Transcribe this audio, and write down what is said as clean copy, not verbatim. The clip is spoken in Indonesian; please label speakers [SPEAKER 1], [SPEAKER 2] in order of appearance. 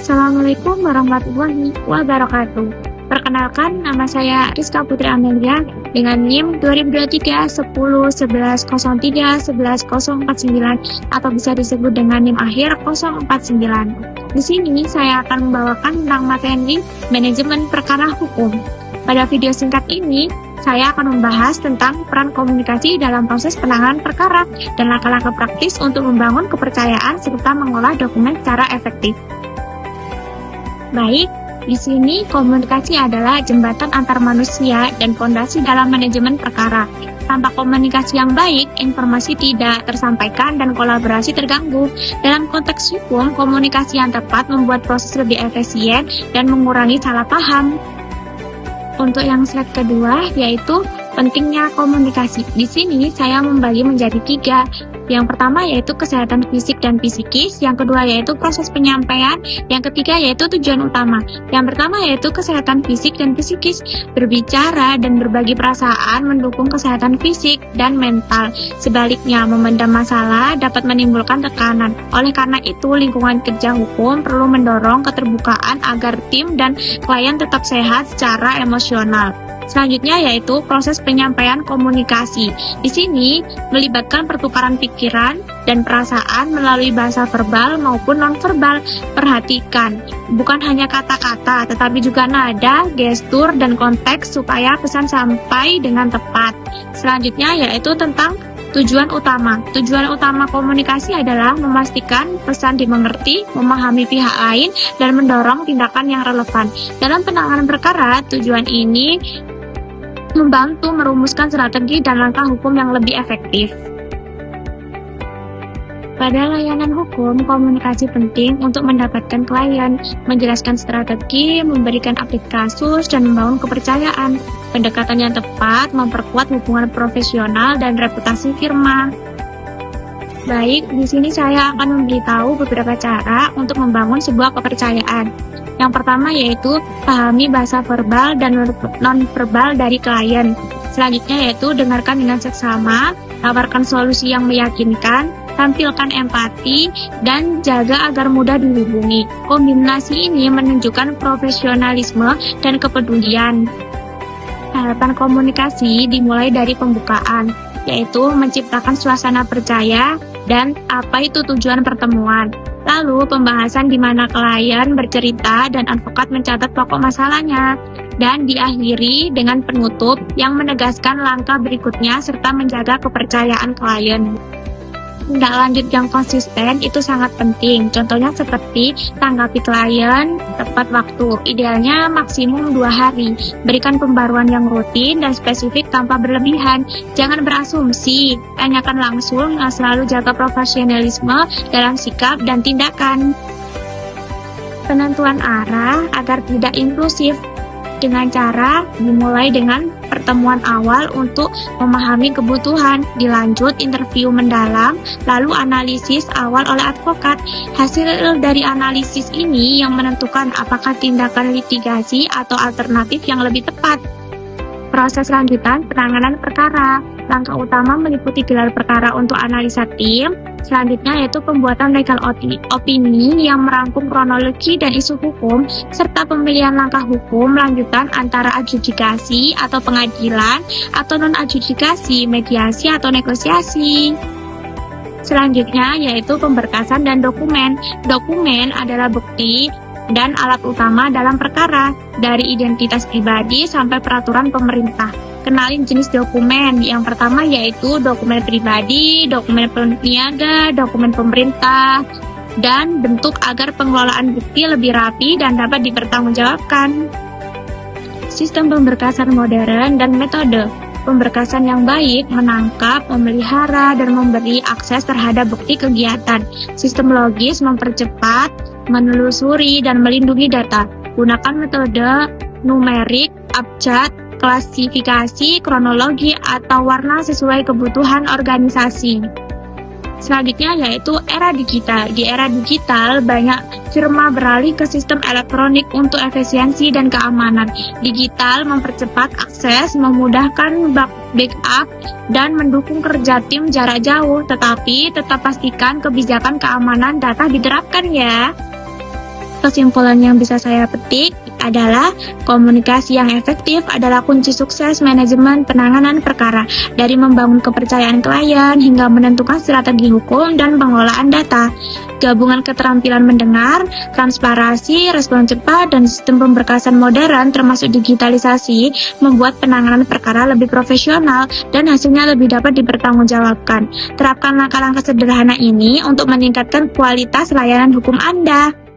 [SPEAKER 1] Assalamualaikum warahmatullahi wabarakatuh. Perkenalkan, nama saya Rizka Putri Amelia dengan NIM 2023 10 11 03 11 049 atau bisa disebut dengan NIM akhir 049. Di sini saya akan membawakan tentang materi manajemen perkara hukum. Pada video singkat ini, saya akan membahas tentang peran komunikasi dalam proses penanganan perkara dan langkah-langkah praktis untuk membangun kepercayaan serta mengolah dokumen secara efektif. Baik, di sini komunikasi adalah jembatan antar manusia dan fondasi dalam manajemen perkara. Tanpa komunikasi yang baik, informasi tidak tersampaikan dan kolaborasi terganggu. Dalam konteks hukum, komunikasi yang tepat membuat proses lebih efisien dan mengurangi salah paham. Untuk yang slide kedua, yaitu pentingnya komunikasi. Di sini saya membagi menjadi 3. Yang pertama yaitu kesehatan fisik dan psikis, yang kedua yaitu proses penyampaian, yang ketiga yaitu tujuan utama. Yang pertama yaitu kesehatan fisik dan psikis. Berbicara dan berbagi perasaan mendukung kesehatan fisik dan mental. Sebaliknya, memendam masalah dapat menimbulkan tekanan. Oleh karena itu, lingkungan kerja hukum perlu mendorong keterbukaan agar tim dan klien tetap sehat secara emosional. Selanjutnya yaitu proses penyampaian komunikasi. Di sini melibatkan pertukaran pikiran dan perasaan melalui bahasa verbal maupun nonverbal. Perhatikan, bukan hanya kata-kata, tetapi juga nada, gestur, dan konteks supaya pesan sampai dengan tepat. Selanjutnya yaitu tentang tujuan utama. Tujuan utama komunikasi adalah memastikan pesan dimengerti, memahami pihak lain, dan mendorong tindakan yang relevan. Dalam penanganan perkara, tujuan ini membantu merumuskan strategi dan langkah hukum yang lebih efektif. Pada layanan hukum, komunikasi penting untuk mendapatkan klien, menjelaskan strategi, memberikan update kasus, dan membangun kepercayaan. Pendekatan yang tepat memperkuat hubungan profesional dan reputasi firma. Baik, di sini saya akan memberitahu beberapa cara untuk membangun sebuah kepercayaan. Yang pertama yaitu pahami bahasa verbal dan non-verbal dari klien. Selanjutnya yaitu dengarkan dengan seksama, tawarkan solusi yang meyakinkan, tampilkan empati, dan jaga agar mudah dihubungi. Kombinasi ini menunjukkan profesionalisme dan kepedulian. Tahapan komunikasi dimulai dari pembukaan, yaitu menciptakan suasana percaya dan apa itu tujuan pertemuan. Lalu pembahasan di mana klien bercerita dan advokat mencatat pokok masalahnya. Dan diakhiri dengan penutup yang menegaskan langkah berikutnya serta menjaga kepercayaan klien. Tindak lanjut yang konsisten itu sangat penting. Contohnya seperti tanggapi klien tepat waktu, idealnya maksimum 2 hari. Berikan pembaruan yang rutin dan spesifik tanpa berlebihan. Jangan berasumsi, tanyakan langsung, selalu jaga profesionalisme dalam sikap dan tindakan. Penentuan arah agar tidak impulsif. Dengan cara dimulai dengan pertemuan awal untuk memahami kebutuhan, dilanjut interview mendalam, lalu analisis awal oleh advokat. Hasil dari analisis ini yang menentukan apakah tindakan litigasi atau alternatif yang lebih tepat. Proses lanjutan penanganan perkara. Langkah utama meliputi gelar perkara untuk analisa tim. Selanjutnya yaitu pembuatan legal opini yang merangkum kronologi dan isu hukum, serta pemilihan langkah hukum lanjutan antara adjudikasi atau pengadilan, atau non-adjudikasi, mediasi atau negosiasi. Selanjutnya yaitu pemberkasan dan dokumen. Dokumen adalah bukti dan alat utama dalam perkara, dari identitas pribadi sampai peraturan pemerintah. Kenalin jenis dokumen. Yang pertama yaitu dokumen pribadi, dokumen peniaga, dokumen pemerintah, dan bentuk agar pengelolaan bukti lebih rapi dan dapat dipertanggungjawabkan. Sistem pemberkasan modern dan metode. Pemberkasan yang baik menangkap, memelihara, dan memberi akses terhadap bukti kegiatan. Sistem logis mempercepat, menelusuri, dan melindungi data. Gunakan metode numerik, abjad, klasifikasi, kronologi, atau warna sesuai kebutuhan organisasi. Selanjutnya yaitu era digital. Di era digital, banyak firma beralih ke sistem elektronik untuk efisiensi dan keamanan. Digital mempercepat akses, memudahkan backup, dan mendukung kerja tim jarak jauh, tetapi tetap pastikan kebijakan keamanan data diterapkan ya. Kesimpulan yang bisa saya petik adalah komunikasi yang efektif adalah kunci sukses manajemen penanganan perkara, dari membangun kepercayaan klien hingga menentukan strategi hukum dan pengelolaan data. Gabungan keterampilan mendengar, transparansi, respon cepat, dan sistem pemberkasan modern termasuk digitalisasi membuat penanganan perkara lebih profesional dan hasilnya lebih dapat dipertanggungjawabkan. Terapkan langkah-langkah sederhana ini untuk meningkatkan kualitas layanan hukum Anda.